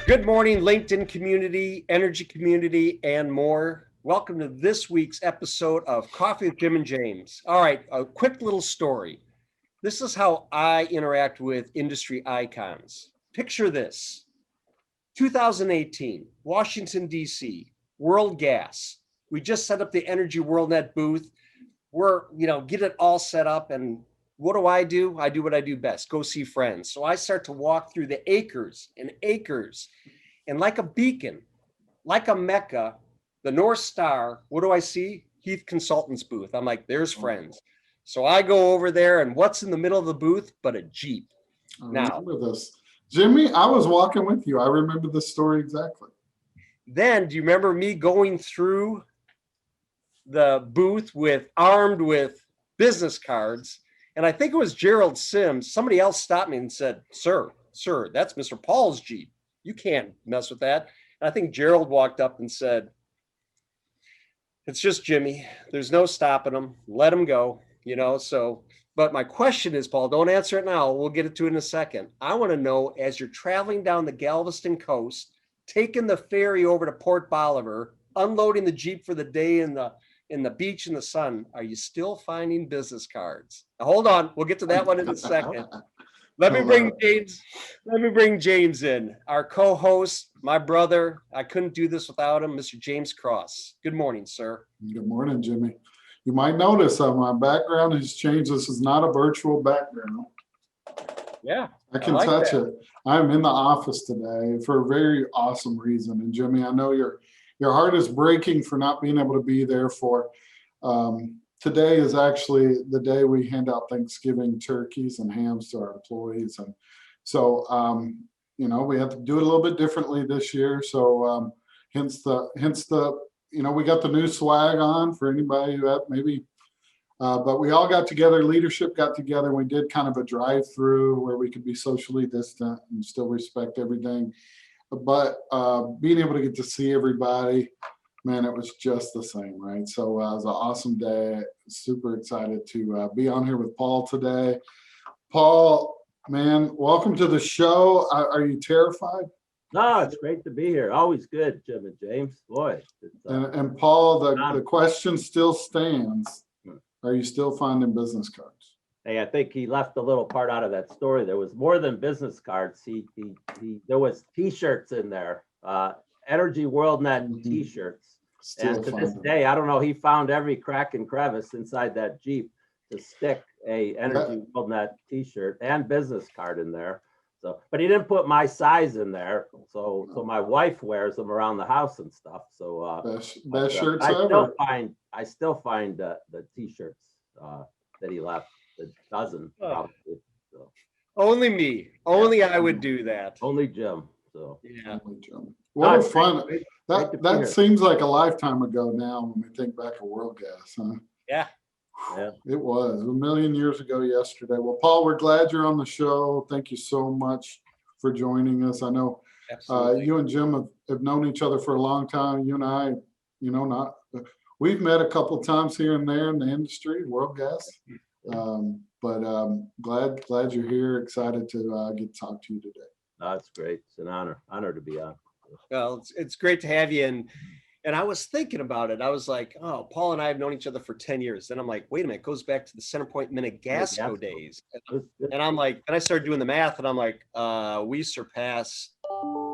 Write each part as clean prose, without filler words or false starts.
Good morning, LinkedIn community, energy community, and more. Welcome to this week's episode of Coffee with Jim and James. All right, a quick little story. This is how I interact with industry icons. Picture this 2018, Washington, D.C., World Gas. We just set up the Energy WorldNet booth. Get it all set up. And what do? I do what I do best, go see friends. So I start to walk through the acres and acres. And like a beacon, like a Mecca, the North Star, what do I see? Heath Consultants booth. I'm like, there's friends. So I go over there, and what's in the middle of the booth but a Jeep? I Now, remember this. Jimmy, I was walking with you. I remember this story exactly. then do you remember me going through the booth armed with business cards? And I think it was Gerald Sims. Somebody else stopped me and said, Sir, that's Mr. Paul's Jeep. You can't mess with that. And I think Gerald walked up and said, it's just Jimmy. There's no stopping him. Let him go, So, but my question is, Paul, don't answer it now. We'll get it to it in a second. I want to know, as you're traveling down the Galveston coast, taking the ferry over to Port Bolivar, unloading the Jeep for the day in the beach in the sun, are you still finding business cards? Now, hold on. We'll get to that one in a second. Let me bring James in, our co-host, my brother. I couldn't do this without him, Mr. James Cross. Good morning, sir. Good morning, Jimmy. You might notice my background has changed. This is not a virtual background. Yeah, I can touch it. I'm in the office today for a very awesome reason. And Jimmy, I know your heart is breaking for not being able to be there for. Today is actually the day we hand out Thanksgiving turkeys and hams to our employees. And so, we have to do it a little bit differently this year. So hence the, we got the new swag on for anybody who maybe, but we all got together, leadership got together, and we did kind of a drive-through where we could be socially distant and still respect everything. But being able to get to see everybody, man, it was just the same, right? So it was an awesome day. Super excited to be on here with Paul today. Paul, man, welcome to the show. Are you terrified? No, it's great to be here. Always good, Jim and James. Boy. And Paul, the question still stands. Are you still finding business cards? Hey, I think he left a little part out of that story. There was more than business cards. There was T-shirts in there. Energy WorldNet T-shirts. And to this day, I don't know, he found every crack and crevice inside that Jeep to stick a Energy WorldNet T-shirt and business card in there. So, but he didn't put my size in there. So my wife wears them around the house and stuff. So best shirts ever. I still find the T-shirts that he left, a dozen probably. So. Only me. Only I would do that. Only Jim. So yeah. Only Jim. What a fun. That seems like a lifetime ago now when we think back of World Gas, huh? Yeah. It was a million years ago yesterday. Well, Paul, we're glad you're on the show. Thank you so much for joining us. I know you and Jim have known each other for a long time. You and I, we've met a couple of times here and there in the industry, World Gas. But glad you're here. Excited to get to talk to you today. That's great. It's an honor to be on. Well, it's great to have you. And I was thinking about it. I was like, oh, Paul and I have known each other for 10 years. Then I'm like, wait a minute, it goes back to the Centerpoint Minigasco days. And I'm like, and I started doing the math, and I'm like, we surpassed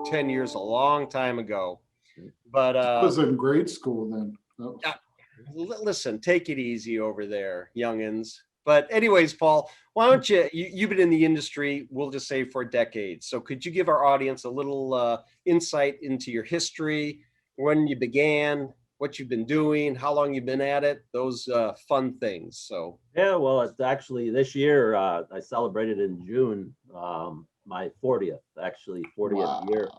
10 years a long time ago. But I was in grade school then. Oh. Listen, take it easy over there, youngins. But anyways, Paul, why don't you've been in the industry, we'll just say, for decades. So could you give our audience a little insight into your history, when you began, what you've been doing, how long you've been at it, those fun things. So yeah, well, it's actually this year, I celebrated in June, my 40th year.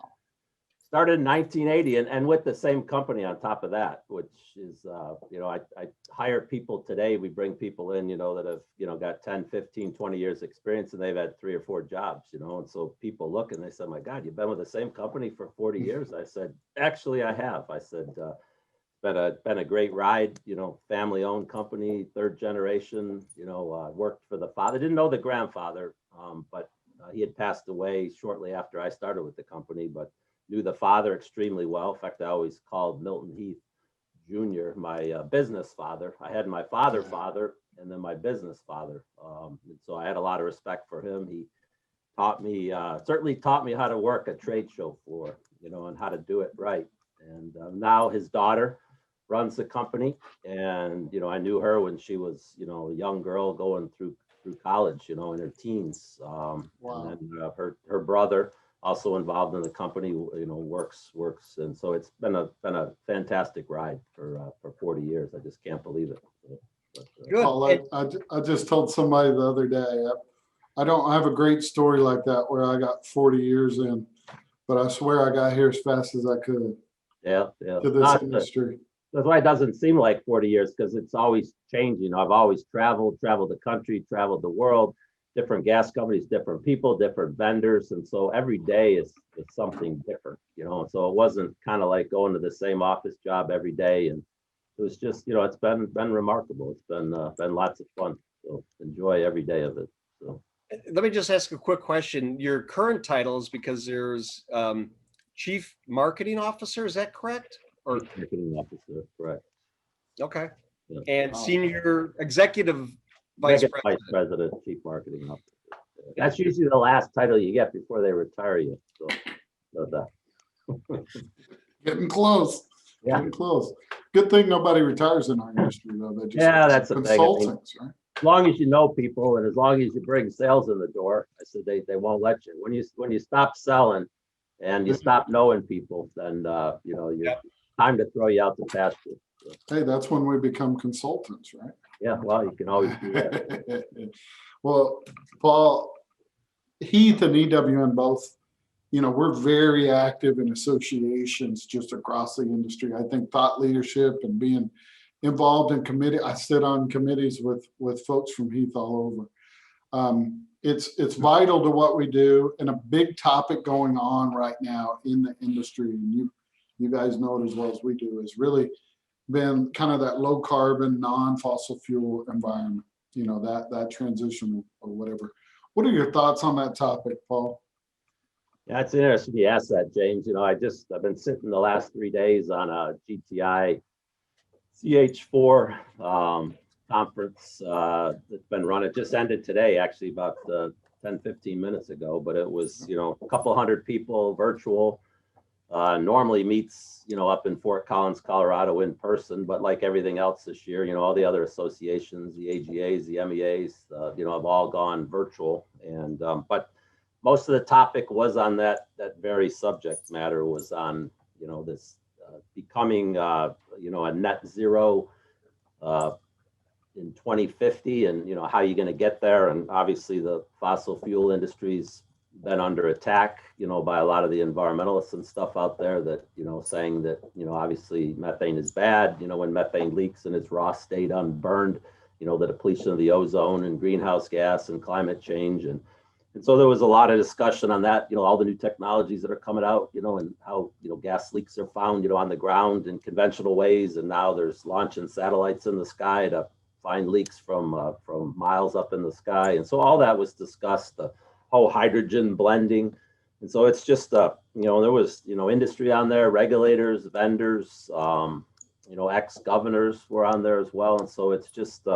Started in 1980 and with the same company on top of that, which is, I hire people today. We bring people in, that have, got 10, 15, 20 years experience, and they've had 3 or 4 jobs, and so people look and they said, my God, you've been with the same company for 40 years. I said, actually, I have. I said, been a great ride, family owned company, 3rd generation, worked for the father, didn't know the grandfather, but he had passed away shortly after I started with the company, but knew the father extremely well. In fact, I always called Milton Heath Jr. my business father. I had my father, and then my business father. And so I had a lot of respect for him. He taught me, certainly taught me how to work a trade show floor, and how to do it right. And now his daughter runs the company, and I knew her when she was a young girl going through college, in her teens. Wow. And then her brother, also involved in the company, works, and so it's been a fantastic ride for 40 years. I just can't believe it. But, Good. Paul, I just told somebody the other day, I don't have a great story like that where I got 40 years in, but I swear I got here as fast as I could yeah. to this industry. That's why it doesn't seem like 40 years, because it's always changing. I've always traveled the country, traveled the world, different gas companies, different people, different vendors. And so every day is something different, so it wasn't kind of like going to the same office job every day. And it was just, it's been remarkable. It's been lots of fun. So enjoy every day of it. So Let me just ask a quick question. Your current title is because there's Chief Marketing Officer, is that correct? Or Chief Marketing Officer, correct. okay. Yeah. And Senior Executive Vice President, Chief Marketing Officer. That's usually the last title you get before they retire you. So Getting close. Yeah. Getting close. Good thing nobody retires in our industry, though. They just That's the thing. consultants, right? As long as you know people, and as long as you bring sales in the door, I said they won't let you. When you stop selling and you stop knowing people, then you're time to throw you out the pasture. So, Hey, that's when we become consultants, right? yeah, well, you can always do that. Well, Paul, Heath and EWN both, we're very active in associations just across the industry. I think thought leadership and being involved in committee. I sit on committees with folks from Heath all over. It's vital to what we do, and a big topic going on right now in the industry, and you guys know it as well as we do, is really been kind of that low carbon, non-fossil fuel environment, that transition or whatever. What are your thoughts on that topic, Paul? Yeah, it's interesting you asked that, James. I've been sitting the last 3 days on a GTI CH4 conference that's been run. It just ended today, actually, about 10-15 minutes ago, but it was, a couple hundred people virtual. Normally meets, up in Fort Collins, Colorado in person, but like everything else this year, all the other associations, the AGAs, the MEAs, have all gone virtual. And, but most of the topic was on that very subject matter, was on, this becoming, a net zero in 2050, and, how you're going to get there. And obviously the fossil fuel industry's been under attack, by a lot of the environmentalists and stuff out there that, saying that, obviously methane is bad, when methane leaks in its raw state unburned, the depletion of the ozone and greenhouse gas and climate change. And so there was a lot of discussion on that, all the new technologies that are coming out, and how, gas leaks are found, on the ground in conventional ways. And now there's launching satellites in the sky to find leaks from miles up in the sky. And so all that was discussed, the whole hydrogen blending. And so it's just, there was, industry on there, regulators, vendors, ex-governors were on there as well. And so it's just,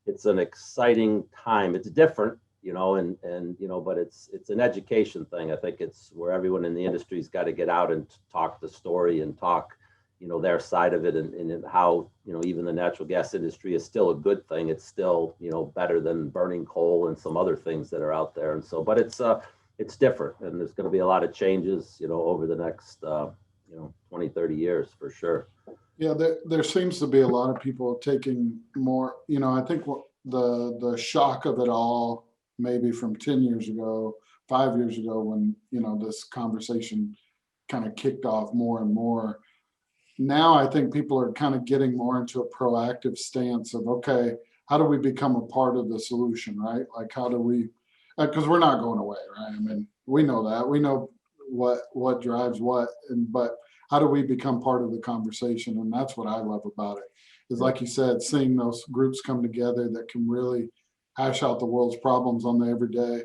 it's an exciting time. It's different, but it's an education thing. I think it's where everyone in the industry's got to get out and talk the story and talk, their side of it, and how, even the natural gas industry is still a good thing. It's still, better than burning coal and some other things that are out there. And so, but it's different, and there's going to be a lot of changes, over the next, 20, 30 years for sure. Yeah, there seems to be a lot of people taking more, I think what the shock of it all, maybe from 10 years ago, 5 years ago, when, this conversation kind of kicked off more and more. Now I think people are kind of getting more into a proactive stance of, okay, how do we become a part of the solution, right? Like, how do we, because we're not going away, right? I mean, we know that. We know what drives what, but how do we become part of the conversation? And that's what I love about it, is, like you said, seeing those groups come together that can really hash out the world's problems on the everyday.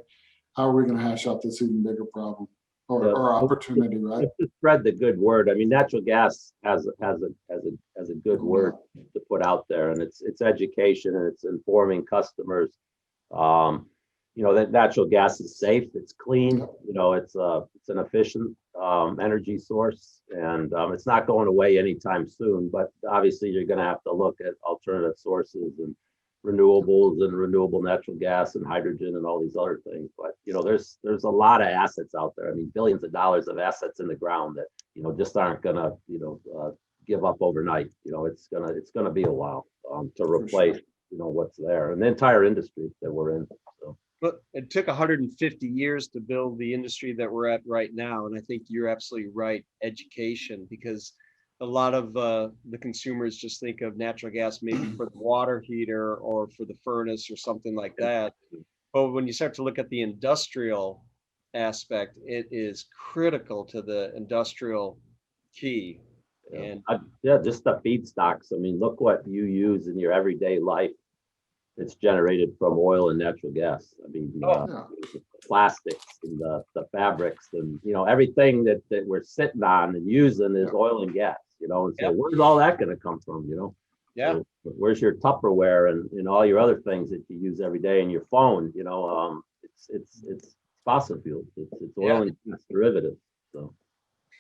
How are we going to hash out this even bigger problem? or opportunity, right? To spread the good word. I mean, natural gas has a good word to put out there, and it's education and it's informing customers. That natural gas is safe, it's clean, it's an efficient energy source, and it's not going away anytime soon. But obviously, you're going to have to look at alternative sources and renewables and renewable natural gas and hydrogen and all these other things. But there's a lot of assets out there. I mean, billions of dollars of assets in the ground that just aren't going to give up overnight. It's gonna be a while to replace what's there, and the entire industry that we're in. So. But it took 150 years to build the industry that we're at right now. And I think you're absolutely right. Education, because a lot of the consumers just think of natural gas maybe for the water heater or for the furnace or something like that. But when you start to look at the industrial aspect, it is critical to the industrial key. And just the feedstocks. I mean, look what you use in your everyday life. It's generated from oil and natural gas. I mean, the plastics and the fabrics and everything that we're sitting on and using is oil and gas. And so where's all that going to come from? Yeah. So where's your Tupperware and all your other things that you use every day, and your phone? It's fossil fuels. It's oil and gas derivatives. So.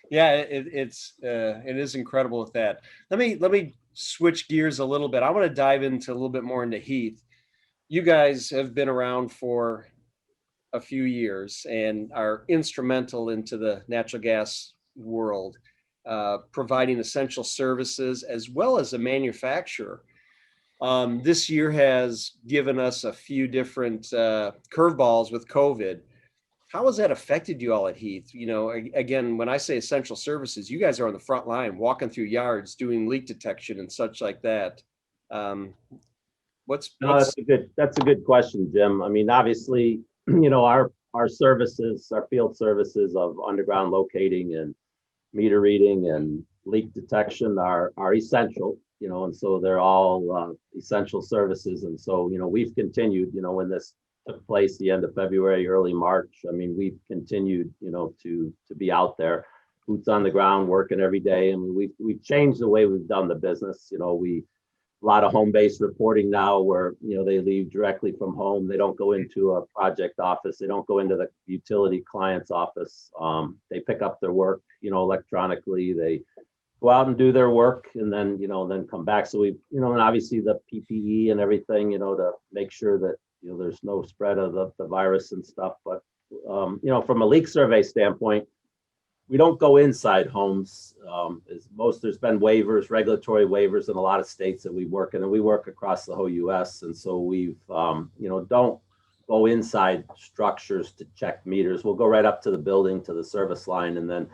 Yeah, it is incredible with that. Let me switch gears a little bit. I want to dive into a little bit more into Heath. You guys have been around for a few years and are instrumental into the natural gas world, providing essential services as well as a manufacturer. This year has given us a few different curveballs with COVID. How has that affected you all at Heath? Again, when I say essential services, you guys are on the front line, walking through yards, doing leak detection and such like that. That's a good question, Jim. I mean, obviously, our services, our field services of underground locating and meter reading and leak detection are essential, and so they're all essential services. And so, we've continued, when this took place the end of February, early March. I mean, we've continued, to be out there, boots on the ground, working every day. I mean, we've changed the way we've done the business. A lot of home-based reporting now where, they leave directly from home. They don't go into a project office. They don't go into the utility client's office. They pick up their work, electronically. They go out and do their work and then, then come back. So we've, and obviously the PPE and everything, to make sure that, there's no spread of the virus and stuff. But, from a leak survey standpoint, we don't go inside homes. There's been waivers, regulatory waivers in a lot of states that we work in, and we work across the whole U.S. And so we've, don't go inside structures to check meters. We'll go right up to the building, to the service line, and then,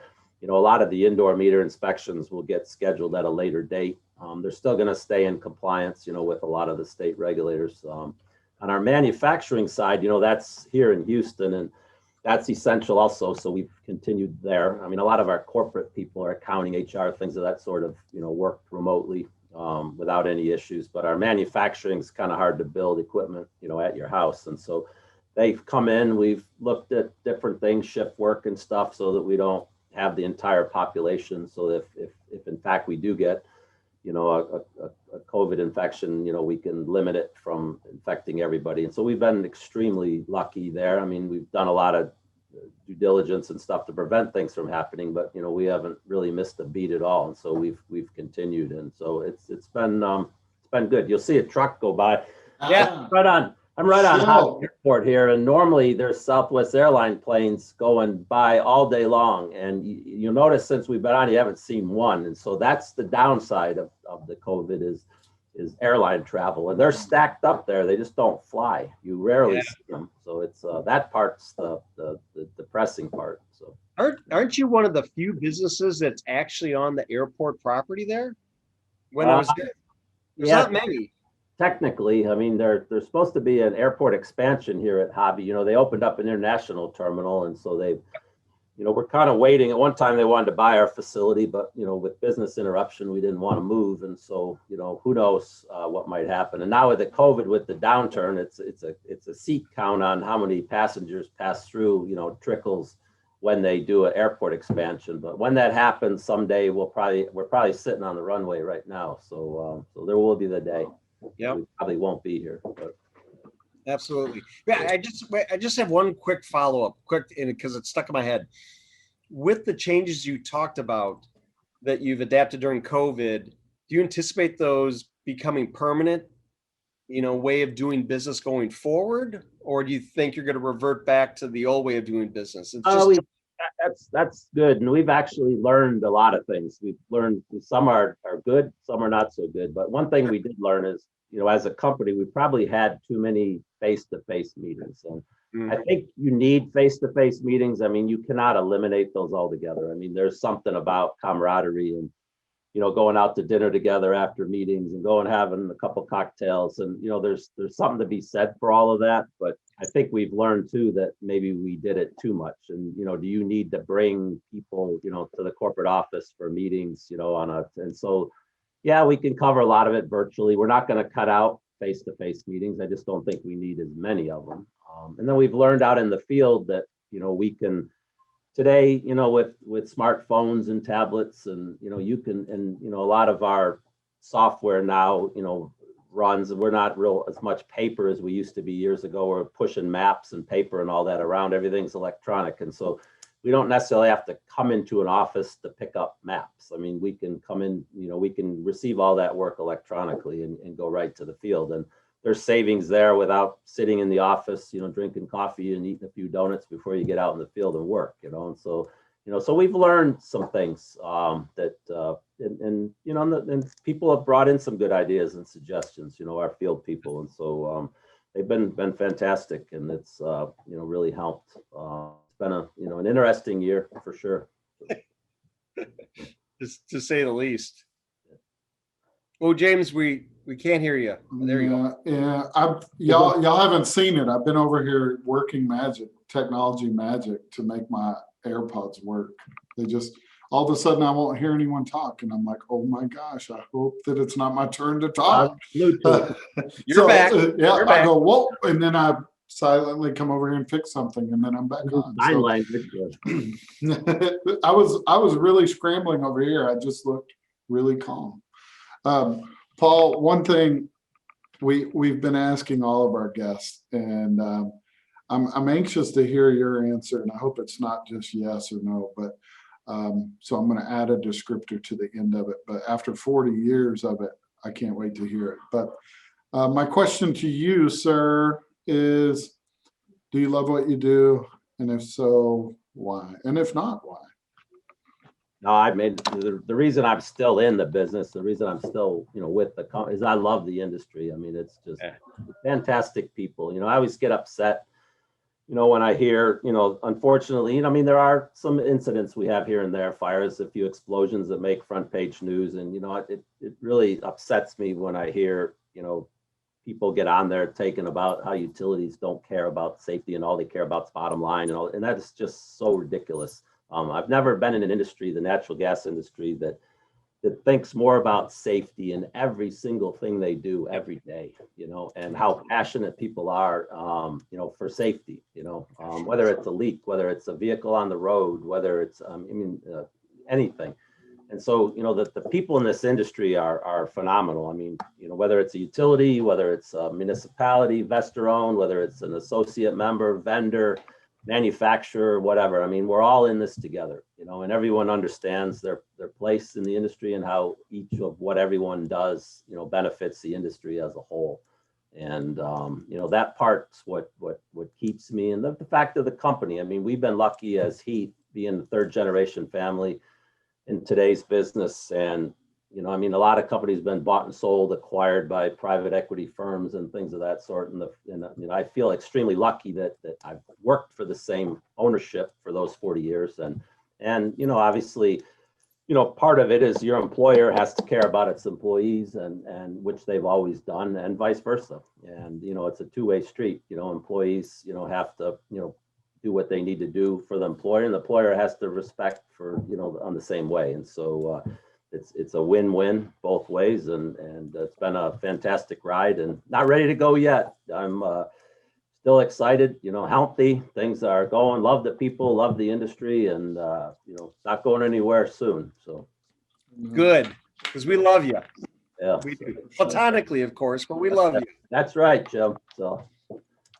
a lot of the indoor meter inspections will get scheduled at a later date. They're still going to stay in compliance, with a lot of the state regulators. On our manufacturing side, that's here in Houston, and that's essential also. So we've continued there. I mean, a lot of our corporate people are accounting, HR, things of that sort of, worked remotely without any issues. But our manufacturing is kind of hard to build equipment, at your house. And so they've come in, we've looked at different things, shift work and stuff, so that we don't have the entire population. So if in fact we do get, a COVID infection, we can limit it from infecting everybody. And so we've been extremely lucky there. I mean, we've done a lot of due diligence and stuff to prevent things from happening, but we haven't really missed a beat at all. And so we've continued, and so it's been good. You'll see a truck go by. Yeah, I'm right on Hobby Airport here, and normally there's Southwest Airline planes going by all day long. And you'll notice since we've been on, you haven't seen one. And so that's the downside of the COVID is airline travel, and they're stacked up there. They just don't fly. You rarely see them. So it's that part's the depressing part. So aren't you one of the few businesses that's actually on the airport property there? When I was there, there's not many. Technically, I mean, there's supposed to be an airport expansion here at Hobby. They opened up an international terminal, and so they've, we're kind of waiting. At one time, they wanted to buy our facility, but with business interruption, we didn't want to move, and so who knows what might happen. And now with the COVID, with the downturn, it's a seat count on how many passengers pass through. Trickles, when they do an airport expansion. But when that happens someday, we're probably sitting on the runway right now. So there will be the day. Yeah, We probably won't be here. But. absolutely. Yeah, I just have one quick follow-up, because it's stuck in my head. With the changes you talked about that you've adapted during COVID, do you anticipate those becoming permanent, way of doing business going forward? Or do you think you're going to revert back to the old way of doing business? It's just That's good. And we've actually learned a lot of things. We've learned some are good, some are not so good. But one thing we did learn is, as a company, we probably had too many face-to-face meetings. And I think you need face-to-face meetings. I mean, you cannot eliminate those altogether. I mean, there's something about camaraderie and, going out to dinner together after meetings and going having a couple cocktails. And, there's something to be said for all of that. But I think we've learned too that maybe we did it too much. And, do you need to bring people, to the corporate office for meetings, and so, yeah, we can cover a lot of it virtually. We're not going to cut out face-to-face meetings. I just don't think we need as many of them. And then we've learned out in the field that, we can today, with smartphones and tablets and, you can, and, a lot of our software now, runs, we're not real as much paper as we used to be years ago. We're pushing maps and paper and all that around. Everything's electronic. And so we don't necessarily have to come into an office to pick up maps. I mean, we can come in, we can receive all that work electronically and go right to the field. And there's savings there without sitting in the office, drinking coffee and eating a few donuts before you get out in the field and work, and so, so we've learned some things and people have brought in some good ideas and suggestions, our field people. And so they've been fantastic, and it's, really helped. It's been an interesting year for sure. Just to say the least. Oh, James, we can't hear you. There you go. Yeah, y'all haven't seen it. I've been over here working technology magic to make my AirPods work. They just, all of a sudden I won't hear anyone talk. And I'm like, oh my gosh, I hope that it's not my turn to talk. You're back. Yeah, You're I back. go, whoa. And then I silently come over here and fix something, and then I'm back on. Sign So, language. I was really scrambling over here. I just looked really calm. Paul, one thing we've been asking all of our guests, and I'm anxious to hear your answer, and I hope it's not just yes or no, but so I'm going to add a descriptor to the end of it. But after 40 years of it, I can't wait to hear it. But my question to you, sir, is do you love what you do? And if so, why? And if not, why? No, I mean, the reason I'm still in the business, the reason I'm still, with the company is I love the industry. I mean, it's just fantastic people. I always get upset, when I hear, unfortunately, I mean, there are some incidents we have here and there, fires, a few explosions that make front page news. And, it really upsets me when I hear, people get on there taking about how utilities don't care about safety and all they care about is bottom line and that is just so ridiculous. I've never been in an industry, the natural gas industry, that thinks more about safety in every single thing they do every day, and how passionate people are, for safety, whether it's a leak, whether it's a vehicle on the road, whether it's, anything. And so, the people in this industry are phenomenal. I mean, whether it's a utility, whether it's a municipality, investor owned, whether it's an associate member, vendor, manufacturer, whatever. I mean, we're all in this together, and everyone understands their place in the industry and how each of what everyone does, benefits the industry as a whole. And, that part's what keeps me. And the fact of the company, I mean, we've been lucky as Heath being the third generation family in today's business. And, I mean, a lot of companies been bought and sold, acquired by private equity firms and things of that sort. And I feel extremely lucky that I've worked for the same ownership for those 40 years. And obviously, part of it is your employer has to care about its employees and which they've always done, and vice versa. And, it's a two-way street. Employees, have to, do what they need to do for the employer, and the employer has to respect for, on the same way. And so it's a win-win both ways, and it's been a fantastic ride, and not ready to go yet. I'm still excited, healthy. Things are going. Love the people, love the industry, and not going anywhere soon. So Good, because we love you. yeah, We do. Platonically, of course, but we love you. that's right, Jim. So,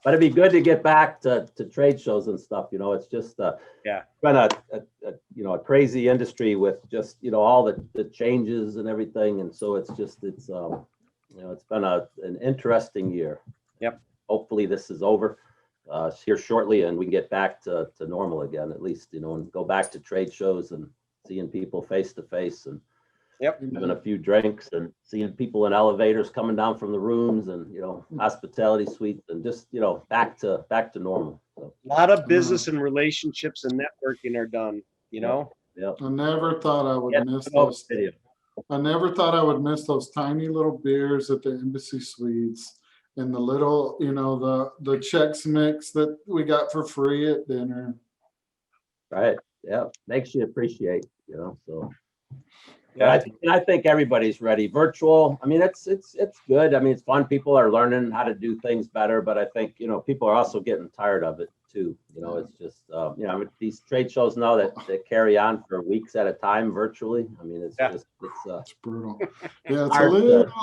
but it'd be good to get back to trade shows and stuff. It's just been a crazy industry with just all the changes and everything, and so it's been an interesting year. Yep. Hopefully this is over here shortly, and we can get back to normal again, at least, and go back to trade shows and seeing people face to face and having a few drinks and seeing people in elevators coming down from the rooms and hospitality suites and just back to normal. So, A lot of business and relationships and networking are done. yeah. I never thought I would miss no those. video. I never thought I would miss those tiny little beers at the embassy suites and the little, the Chex Mix that we got for free at dinner. Right. Yeah. Makes you appreciate, so. But I think everybody's ready. Virtual. I mean, it's good. I mean, it's fun. People are learning how to do things better, but I think, people are also getting tired of it too. It's just, these trade shows now that carry on for weeks at a time virtually. I mean, it's It's brutal. Yeah, it's a hard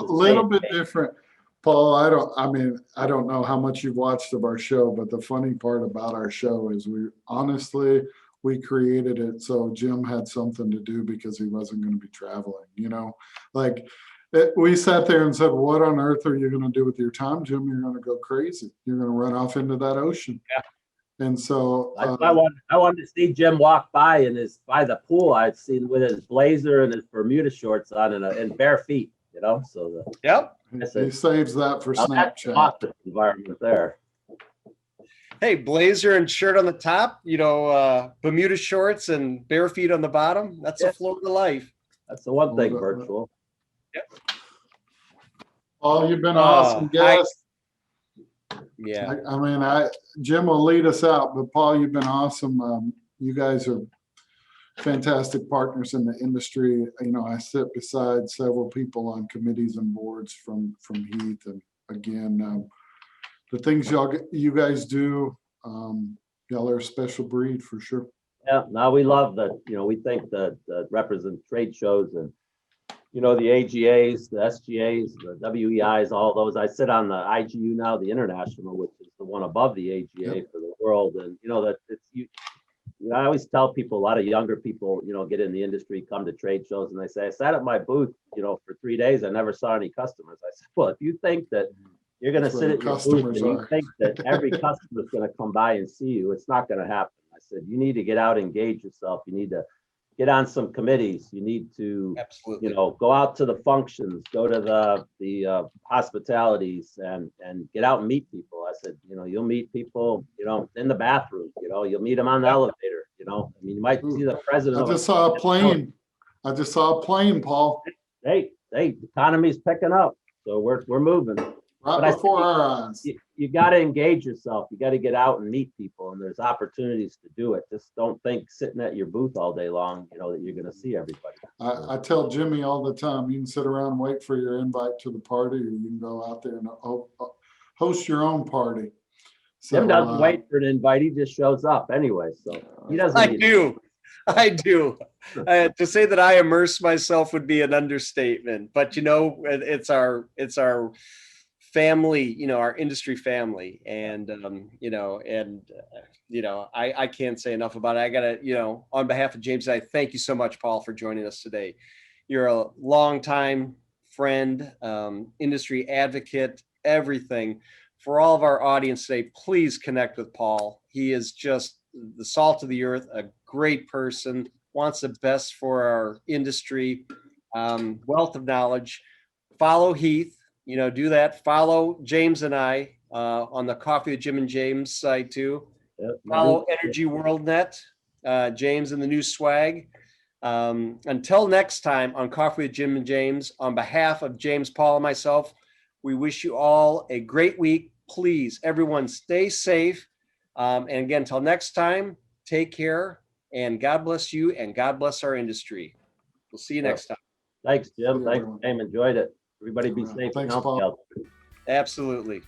little bit different. Paul, I don't know how much you've watched of our show, but the funny part about our show is we created it so Jim had something to do because he wasn't going to be traveling, we sat there and said, what on earth are you going to do with your time, Jim? You're going to go crazy. You're going to run off into that ocean. Yeah. And so I wanted to see Jim walk by by the pool. I'd seen with his blazer and his Bermuda shorts on and bare feet, so he saves that for Snapchat. Awesome environment there. Hey, blazer and shirt on the top, Bermuda shorts and bare feet on the bottom. That's a Florida life. That's the one thing, virtual. Yep. Paul, you've been an awesome guest. Yeah. Jim will lead us out, but Paul, you've been awesome. You guys are fantastic partners in the industry. I sit beside several people on committees and boards from Heath, and again, the things you guys do, y'all are a special breed for sure. Yeah, no, we love that. We think that represent trade shows and the AGAs, the SGAs, the WEIs, all those. I sit on the IGU now, the international, which is the one above the AGA for the world, and that it's I always tell people, a lot of younger people, get in the industry, come to trade shows, and they say, I sat at my booth, for 3 days, I never saw any customers. I said, well, if you think that you're going to sit at your booth and you think that every customer is going to come by and see you, it's not going to happen. I said, you need to get out, engage yourself. You need to get on some committees. You need to, go out to the functions, go to the hospitalities and get out and meet people. I said, you'll meet people, in the bathroom, you'll meet them on the elevator, you might see the president. I just saw a plane, Paul. Hey, the economy's picking up. So we're moving. Right before our eyes. You got to engage yourself. You got to get out and meet people, and there's opportunities to do it. Just don't think sitting at your booth all day long, that you're going to see everybody. I tell Jimmy all the time, you can sit around and wait for your invite to the party, or you can go out there and host your own party. So, Jim doesn't wait for an invite. He just shows up anyway. So he doesn't. I do. To say that I immerse myself would be an understatement, but it's our family, our industry family, and I can't say enough about it. I gotta, on behalf of James, I thank you so much, Paul, for joining us today. You're a longtime friend, industry advocate, everything. For all of our audience today, please connect with Paul. He is just the salt of the earth, a great person, wants the best for our industry, wealth of knowledge. Follow Heath. Do that. Follow James and I on the Coffee with Jim and James site too. Yep. Follow Energy World Net, James and the new swag. Until next time on Coffee with Jim and James, on behalf of James, Paul, and myself, we wish you all a great week. Please, everyone, stay safe. And again, until next time, take care, and God bless you, and God bless our industry. We'll see you next time. Thanks, Jim. Thanks, James. Enjoyed it. Everybody be safe. Thanks, Paul. Absolutely.